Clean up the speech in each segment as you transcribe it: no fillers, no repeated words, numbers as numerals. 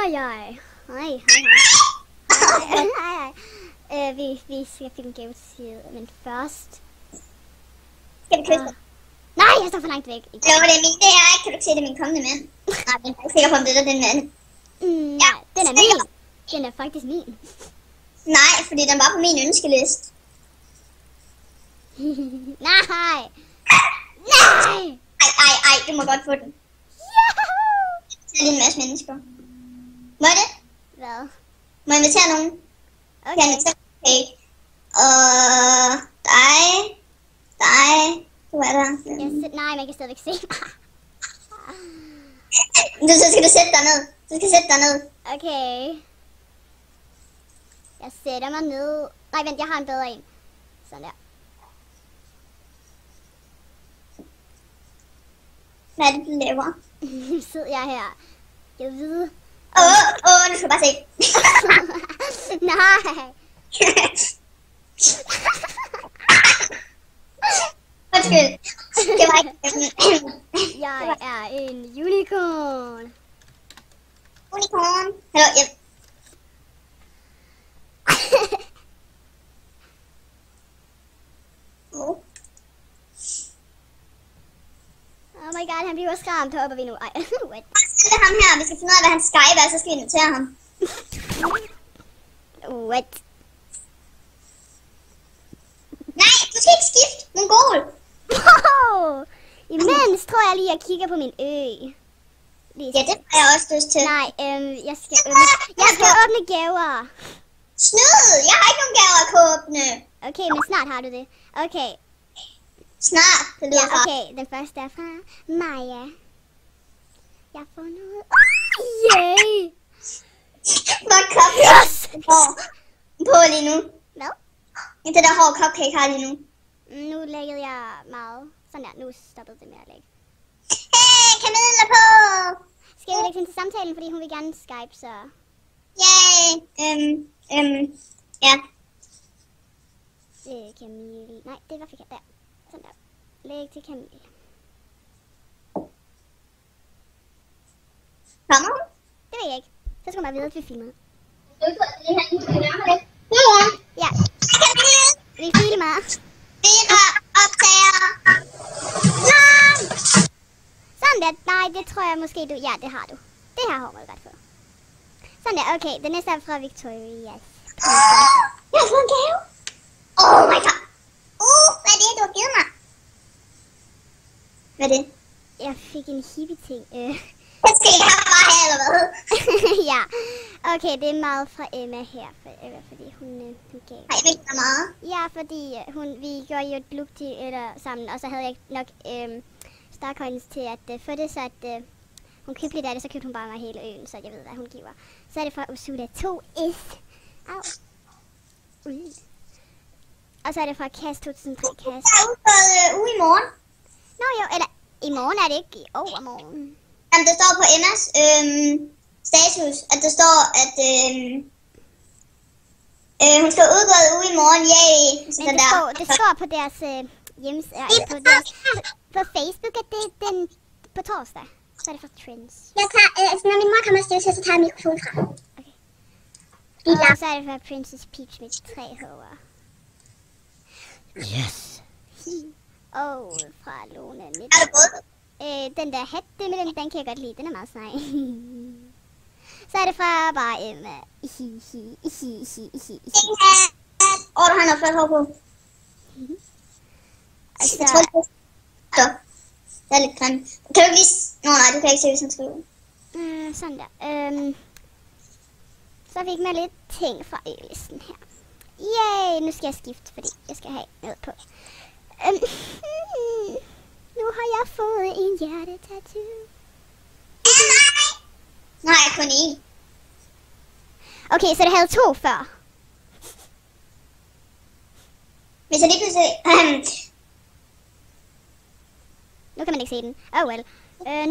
Hej. Vi skal finde en gave til side, men først... Skal vi kysse? Nej, jeg står for langt væk. Jo, det er min. Det er ikke. Kan du ikke se, det er min kommende mand? Nej, jeg er ikke sikker på, om det er den mand. Nej, den er min. Den er faktisk min. Nej, fordi den var på min ønskeliste. Nej. Ej, du må godt få den. Så er det en masse mennesker. Må jeg det? Hvad? Må jeg invitere nogen? Okay. Okay. Dig. Du er der. Nej, man kan stadigvæk se mig. Så skal du sætte dig ned. Du skal sætte dig ned. Okay. Jeg sætter mig ned. Nej, vent, jeg har en bedre en. Sådan der. Hvad er det, du laver? Nu sidder jeg her. Jeg ved. Nu skal du bare se. Nej. Undskyld. Det var ikke... Jeg er en unicorn. Unicorn. Hallo, jeg... Oh my god, han bliver skræmt. Hopper vi nu. Ej, what? Det er ham her. Vi skal finde ud af, hvad han Skype er, så skal vi invitere ham. What? Nej, du skal ikke skifte. Mongol. Imens tror jeg lige, at jeg kigger på min ø. Ja, det har jeg også lyst til. Nej, jeg skal åbne gaver. Snyd! Jeg har ikke nogen gaver at kunne åbne. Okay, men snart har du det. Okay. Snart, det lyder Ja, okay. Den første er fra Maja. Jeg får noget. Yay! Hvor cupcake på lige nu. Hvad? Det der hårde cupcake har lige nu. Nu læggede jeg meget. Sådan der, nu stoppede det med at lægge. Hey, Camilla på! Skal vi lægge hende til samtalen, fordi hun vil gerne Skype, så... Yay! Ja. Camille... Nej, det var forkert der. Sådan der. Læg til Camille. Kommer hun? Det ved jeg ikke. Så skal man bare vide, at vi filmede. Ja. Vi filmer. Optager. Sådan der. Nej, det tror jeg måske du... Ja, det har du. Det her har man godt få. Sådan der. Okay, den næste er fra Victoria. Jeg har fået en gave. Oh my god. Hvad er det, du har givet mig? Hvad er det? Jeg fik en hippie-ting. Det skal jeg bare have, eller hvad? Ja. Okay, det er meget fra Emma her. Fordi hun gav... Har jeg ikke så meget? Ja, fordi vi gjorde jo et look sammen, og så havde jeg nok Starcoins til at få det, så at hun købte lidt af det, så købte hun bare mig hele øen, så jeg ved, hvad hun giver. Så er det fra Ursula 2S. Au. Og så er det fra Kast 2003 Kast. Jeg er ude i morgen. Nå jo, eller i morgen er det ikke i overmorgen. Jamen, der står på Emmas status, at der står, at hun skal udgået ude i morgen, yay. Men det står på deres hjemmeside, på Facebook, at det er den på torsdag. Så er det fra Trends. Jeg tager, når min mor kommer afsted, så tager jeg mikrofonen fra. Okay. Og så er det fra Princess Peach med 3 H'er. Yes. Og fra Luna 19. Er det både? Den der hat, den kan jeg godt lide. Den er meget sej. Så er det fra bare Emma. Du har noget flot hår på. Altså, jeg tror, det er lidt grimt. Kan du ikke lige... nej, du kan ikke se, hvis han skriver. Sådan der. Så fik man lidt ting fra ø-listen her. Yay! Nu skal jeg skifte, fordi jeg skal have noget på. Nu har jeg fået en hjertetattoo. Nej, kun én. Okay, så det havde 2 før. Hvis jeg lige pludselig... Nu kan man ikke se den. Oh well.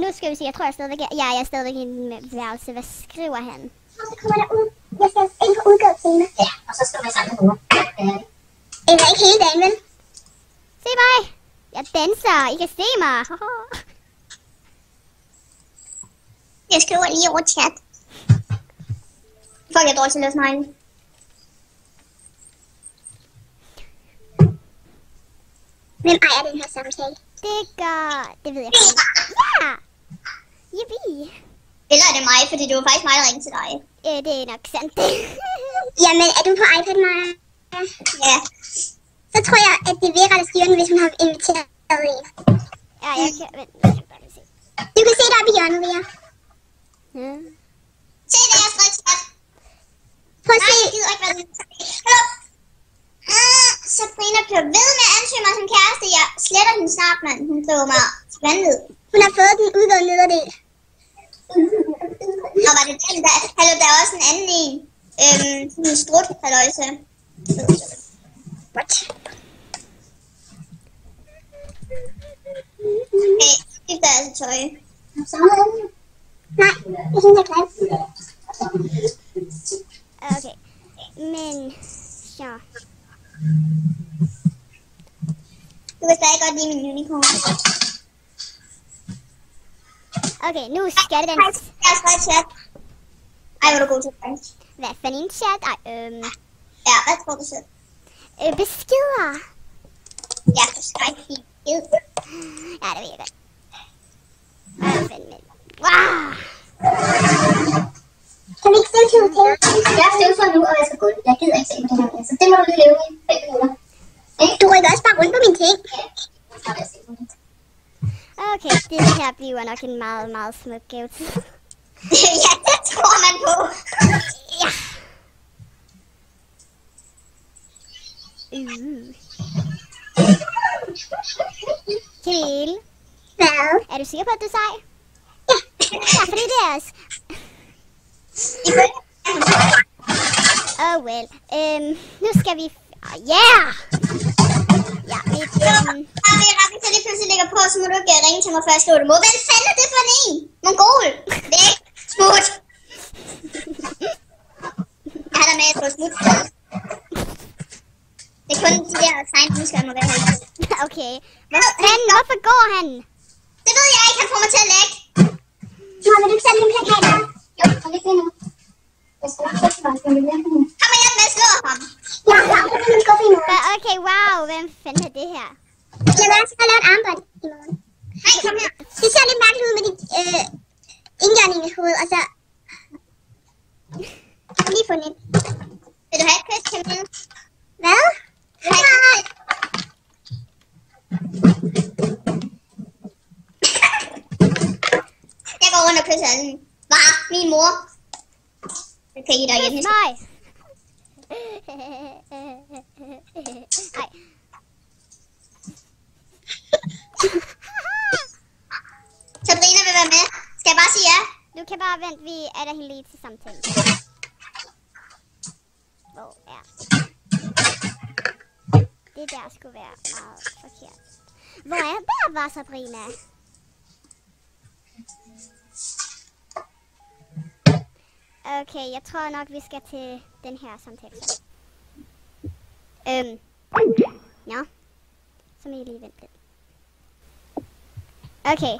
Nu skal vi se, jeg tror jeg stadigvæk... Ja, jeg er stadigvæk i en værelse. Hvad skriver han? Og så kommer der ud. Jeg skal ind på udgået senere. Ja, og så skal du have sammen med mor. Eller ikke hele dagen, vel? Se mig! Jeg danser! I kan se mig! Jeg skriver lige over chat. Fuck, jeg er dårlig til at læse negle. Hvem ejer den her samtale? Det ved jeg ikke. Ja! Yippie! Eller er det mig, fordi det var faktisk mig, der ringte til dig. Det er nok sandt. Jamen, er du på iPad, Maja? Ja. Så tror jeg, at det virker at skrive den, hvis hun har inviteret en. Ja, jeg kan... Vent, jeg skal bare lige se. Du kan se det oppe i hjørnet, Ria. Se det, jeg skrev chat. Prøv at se. Nej, jeg gider ikke være det. Hallo? Sabrina bliver ved med at ansøge mig som kæreste. Jeg sletter hende snart, mand. Hun driver mig til vanvid. Hun har fået den udgående nederdel. Og var det den der? Hallo, der er også en anden en. Sådan en strut, halløjse. What? Okay, skifter altså tøj. Nej, jeg synes, jeg er glad. Okay. Men... Så... Du kan stadig godt lide min unicorn. Okay, nu skal den... Jeg har skrevet chat. Ej, hvor er du god til fransk. Hvad for en chat? Ja, hvad tror du selv? Beskeder. Ja, du skal ikke sige besked. Ja, det ved jeg godt. Hvad fanden? Wow! Kan vi ikke støvsuge til? Jeg er støvsuger nu, og jeg skal gå. Jeg gider ikke se på det her. Så det må du lige leve i 5 minutter. Du rykker også bare rundt på mine ting. Okay, det her bliver nok en meget, meget smuk gavetid. Ja, det tror man på. Ja. Kjell, Hvad? er du sikker på, at du er sej? Ja. Ja, fordi det er os. Oh well. Nu skal vi... Yeah! Ja, mit... Det er retten til, det pludselig ligger på, så må du ikke ringe til mig, før jeg skriver det mod. Hvad fanden er det for en? Mongol! Væk! Smut! Jeg har da med at få smut. Det er kun de der tegnmuskler, der må være helt. Okay. Hvorfor går han? Det ved jeg ikke, han får mig til at lægge. Nå, vil du ikke sende nogle plakater? Jo, kan vi ikke det nu? Jeg skal nok sætte mig, men det nu. Kom med hjem med at slå ham. Ja, det er min skuffe i morgen. Okay, wow. Hvem fanden er det her? Jeg vil også lave et armbånd i morgen. Hej, kom her. Det ser lidt mærkeligt ud med dit indjørn i mit hoved, og så... Jeg kan lige få den ind. Vil du have et kys, Camille? Hvad? Nej. Jeg går rundt og kysser alle. Hvad? Min mor. Det kan I derhjemme. Kys mig! Ej. Sabrina vil være med. Skal jeg bare sige ja? Du kan bare vente, vi er der helt lige til samtalen. Hvor er... Det der skulle være meget forkert. Hvor var Sabrina? Okay, jeg tror nok, vi skal til den her samtale. Ja. Så må I lige vente lidt. Okay.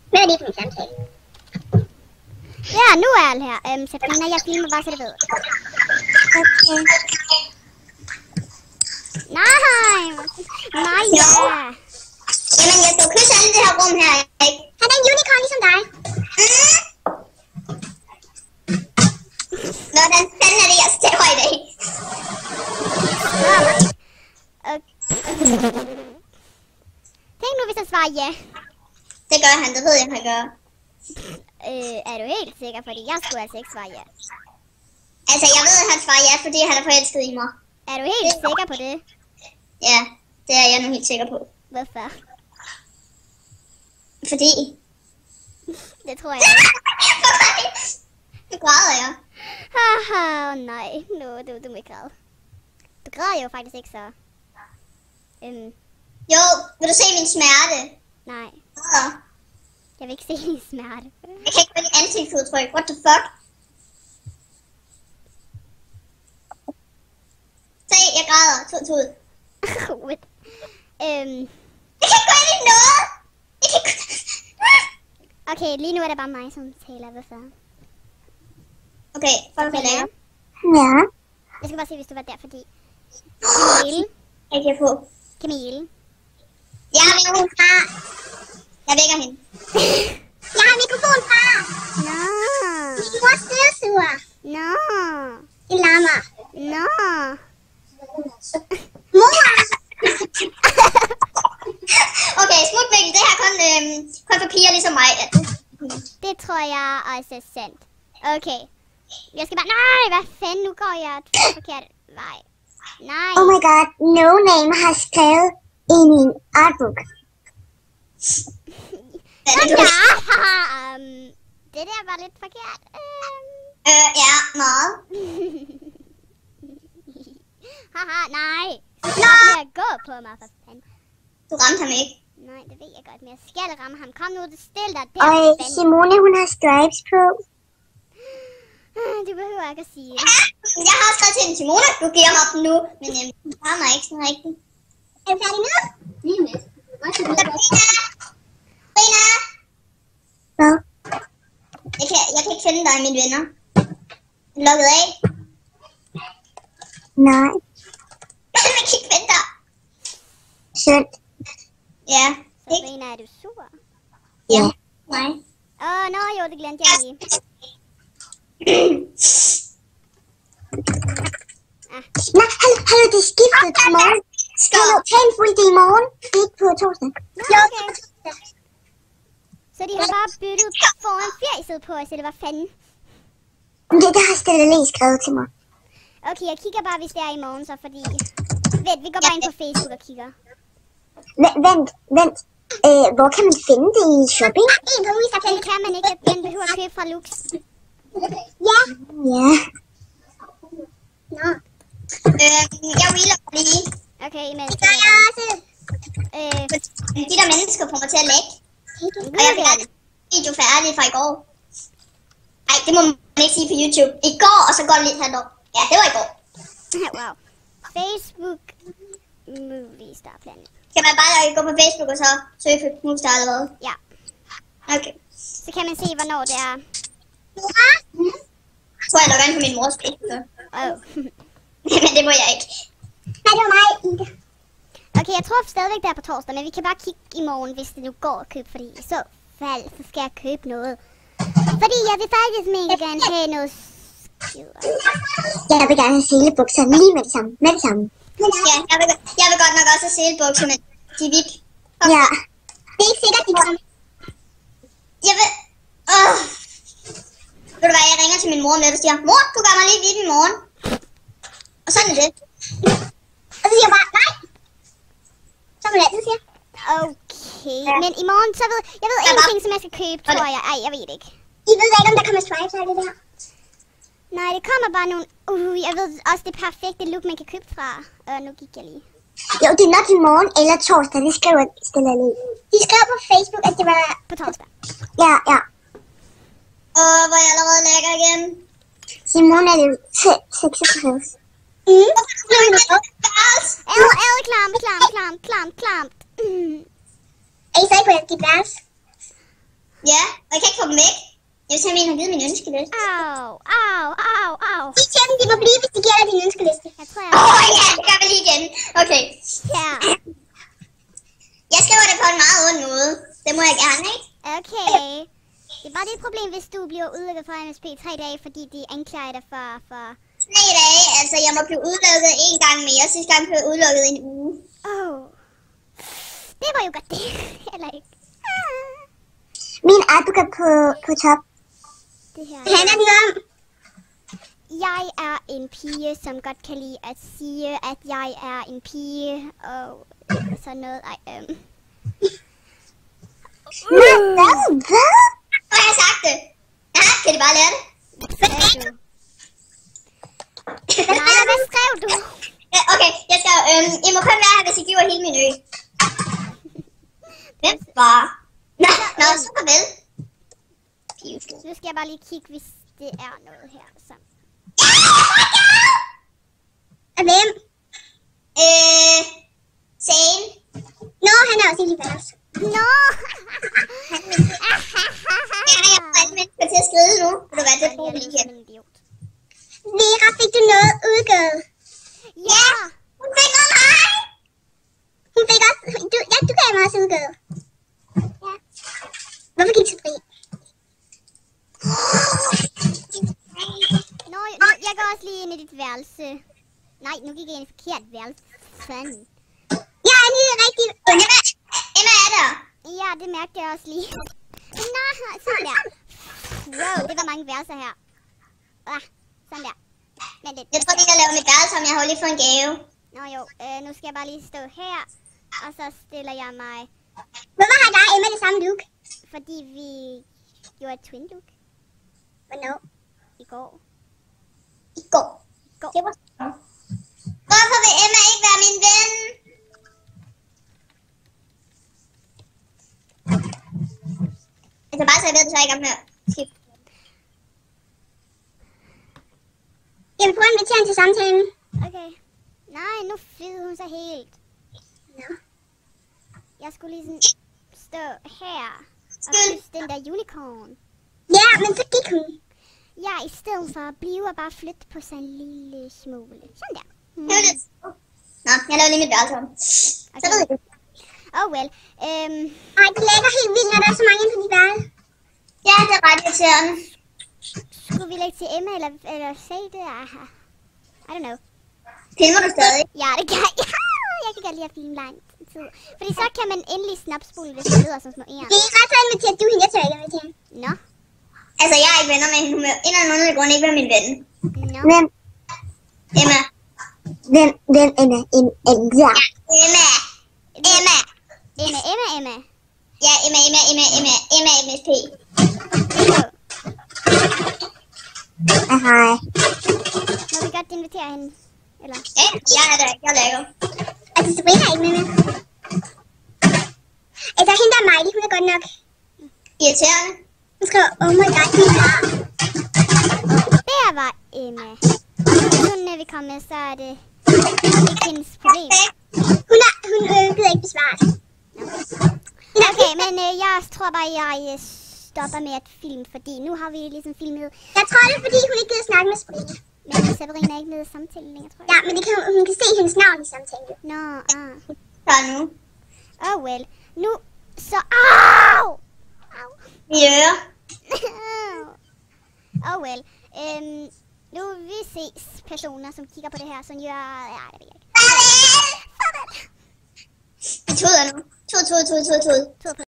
Hvad er det for en samtale? Ja, nu er alle her. Sabrina, jeg filmer bare, så det ved. Okay. Nej! Nej, ja! Jamen, jeg skal kysse alle det her rum her, ikke? Han er en unicorn ligesom dig. Hvordan fanden er det, jeg stæver i dag? Tænk nu, hvis jeg svarer ja. Det gør han, det ved jeg, han gør. Er du helt sikker? Fordi jeg skulle altså ikke svare ja. Altså, jeg ved, at han svarer ja, fordi han er forelsket i mig. Er du helt sikker på det? Ja, det er jeg nu helt sikker på. Hvorfor? Fordi... Det tror jeg ikke. Nu græder jeg. Haha, nej. Du må ikke græde. Du græder jo faktisk ikke så. Jo, vil du se min smerte? Nej. Ja. Jeg vil ikke se din smerte. Jeg kan ikke få dit ansigtsudtryk. What the fuck? Se, jeg græder. Tud. Jeg kan ikke gå ind i noget. Jeg kan ikke... Okay, lige nu er det bare mig, som taler. Hvorfor? Okay, fuck hvad lækker. Ja. Jeg skal bare se, hvis du var der, fordi... Camille. Jeg kan få. Camille. Jeg vækker hun fra. Jeg vækker hende. Jeg har mikrofon fra. Nå. Min mor støvsuger. Nå. Det larmer. Nå. Mor! Okay, smut Mikkel. Det her kun for piger ligesom mig. Det tror jeg også er sandt. Okay. Jeg skal bare... Nej, hvad fanden? Nu går jeg et forkert vej. Nej. Oh my god, No Name har skrevet i min artbook. Det der var lidt forkert. Ja, meget. Haha, nej. Stop med at gå på mig, for fanden. Du ramte ham ikke. Nej, det ved jeg godt, men jeg skal ramme ham. Kom nu, stil dig der. Og Simone, hun har stripes på. Du behøver ikke at sige det. Jeg har skrevet til hende, Simone. Du giver mig den nu. Men hun rammer ikke sådan rigtigt. Er du færdig nu? Lige om lidt. Rina! Hvad? Jeg kan ikke finde dig, mine venner. Lukket af. Nej. Jeg kan ikke finde dig. Synd. Ja. Så Rina, er du sur? Ja. Nej. Nå jo, det glemte jeg lige. Nej, hallo, det er skiftet til morgen. Skal du tage en fuld i morgen? Ikke på torsdag. Nå, okay. Så de har bare byttet foran fjæset på os, eller hvad fanden? Det har Stella lige skrevet til mig. Okay, jeg kigger bare, hvis det er i morgen, så fordi... Vent, vi går bare ind på Facebook og kigger. Vent. Hvor kan man finde det i shopping? Den kan man ikke, den behøver at købe fra Lux. Ja. Ja. Nå. Jeg wheeler lige. Okay, men... Det gør jeg også. De der mennesker får mig til at lægge. Og jeg fik aldrig video færdig fra i går. Ej, det må man ikke sige på YouTube. I går, og så går det lidt halvt. Ja, det var i går. Wow. Facebook Movie Star Planet. Kan man bare gå på Facebook og så søge på Movistar allerede? Ja. Okay. Så kan man se, hvornår det er. Jeg tror, jeg logger ind på min mors Facebook. Men det må jeg ikke. Nej, det var mig, Ida. Okay, jeg tror stadigvæk det er på torsdag, men vi kan bare kigge i morgen, hvis det nu går at købe, fordi i så fald, så skal jeg købe noget. Fordi jeg vil faktisk mega gerne have noget skider. Jeg vil gerne have selebukser lige med det samme. Ja, jeg vil godt nok også have selebukser, men de er vip. Ja. Det er ikke sikkert, de kommer. Jeg vil... Ved du hvad, jeg ringer til min mor med, og siger, mor, du gør mig lige vip i morgen. Og sådan er det. Og så siger jeg bare, nej. Så må du altid sige. Okay, men i morgen, så ved jeg en ting, som jeg skal købe, tror jeg. Ej, jeg ved ikke. I ved ikke, om der kommer stripes af det der. Nej, det kommer bare nogle... jeg ved også det perfekte look, man kan købe fra. Nu gik jeg lige. Jo, det er nok i morgen eller torsdag, det skriver Stella lige. De skrev på Facebook, at det var... På torsdag. Ja. Og hvor jeg allerede lægger igen. Simone er det 56. Klamt. Er I sikker på, at de blæres? Ja, og jeg kan ikke få dem væk. Jeg vil simpelthen have givet min ønskeliste. Au. De siger dem, de må blive, hvis de giver dig din ønskeliste. Jeg tror, Ja, det gør vi lige igen. Okay. Ja. Jeg skriver det på en meget ond måde. Det må jeg gerne, ikke? Okay. Det er bare det problem, hvis du bliver udelukket fra MSP 3 dage, fordi de anklager dig for... 3 dage, altså jeg må blive udelukket 1 gang mere. Sidste gang blev jeg udelukket 1 uge. Det var jo godt det. Eller ikke? Min artbook er på top. Det her. Hvad handler det om? Jeg er en pige, som godt kan lide at sige, at jeg er en pige, og sådan noget. Hvad? Nu har jeg sagt det. Ja, kan de bare lære det? Nej, hvad skrev du? Ja, okay, jeg skrev, I må kun være her, hvis I giver hele min ø. Hvem var? Nå, så farvel. Nu skal jeg bare lige kigge, hvis det er noget her. Så. Og hvem? Zane. Nå, han er også i Libers. Nå! Jeg har anvendt mig til at skride nu. Vil du være til at bruge det igen? Vera, fik du noget udgået? Ja! Hun fik noget af mig! Hun fik også... Du gav mig også udgået. Ja. Hvorfor gik du fri? Nå, jeg går også lige ind i dit værelse. Nej, nu gik jeg ind i et forkert værelse. Fanden. Jeg er lige rigtig... Emma er der. Ja, det mærkte jeg også lige. Nå, sådan der. Wow, det var mange værelser her. Sådan der. Vent lidt. Jeg tror ikke, jeg laver mit værelse, om jeg har lige fået en gave. Nå jo, nu skal jeg bare lige stå her. Og så stiller jeg mig, Hvorfor har dig og Emma det samme look? fordi vi gjorde et twin look Hvornår? i går. I går. Det var så. Hvorfor vil Emma ikke være min ven? Altså bare så jeg ved, så jeg ikke om her. Skip. Jeg vil prøve at invitere hende til samtalen. Okay. Nej, nu fedede hun sig helt. Nå. Jeg skulle lige sådan stå her og kysse den der unicorn. Ja, men så gik hun. Ja, i stedet for at blive og bare flytte på sig en lille smule. Sådan der. Det var lidt. Nå, jeg laver lige mit værelse om. Så ved jeg det. Oh well. Ej, det lægger helt vildt, når der er så mange inde på dit værelse. Ja, det er ret irriterende. Skulle vi lægge til Emma eller se det? I don't know. Filmer du stadig? Ja, det kan jeg. Jeg kan godt lide at filme lang tid. Fordi så kan man endelig snapspole, hvis man lyder som små æren. Det er ret så inviteret du hende. Jeg tør ikke invitere hende. Nå. Altså, jeg er ikke venner med hende. Hun vil en eller anden grund ikke være min ven. Nå. Hvem? Emma. Hvem Emma? Ja. Emma. Emma. Emma. Ja, Emma MSP. Hej. Må vi godt invitere hende? Eller? Ja, jeg er der. Jeg lægger. Altså, Sabrina er ikke med. Altså, hende der er Miley, hun er godt nok. Irriterende. Hun skriver, oh my god, hun er klar. Der var Emma. Nu når vi kommer, så er det ikke hendes problem. Hun gider ikke besvare. Okay, men jeg tror bare, jeg stopper med at filme, fordi nu har vi ligesom filmet. Jeg tror det er, fordi hun ikke gider snakke med Sabrina. Men Sabrina er ikke med i samtalen længere, tror jeg. Ja, men det kan, hun kan se hendes navn i samtalen. Nå, Så nu. Oh well. Nu, så... Au! Ja. Oh well. Nu vi ses personer, som kigger på det her, som gør... Ja, jeg ved ikke. Vi tuder nu. Tud. Tur på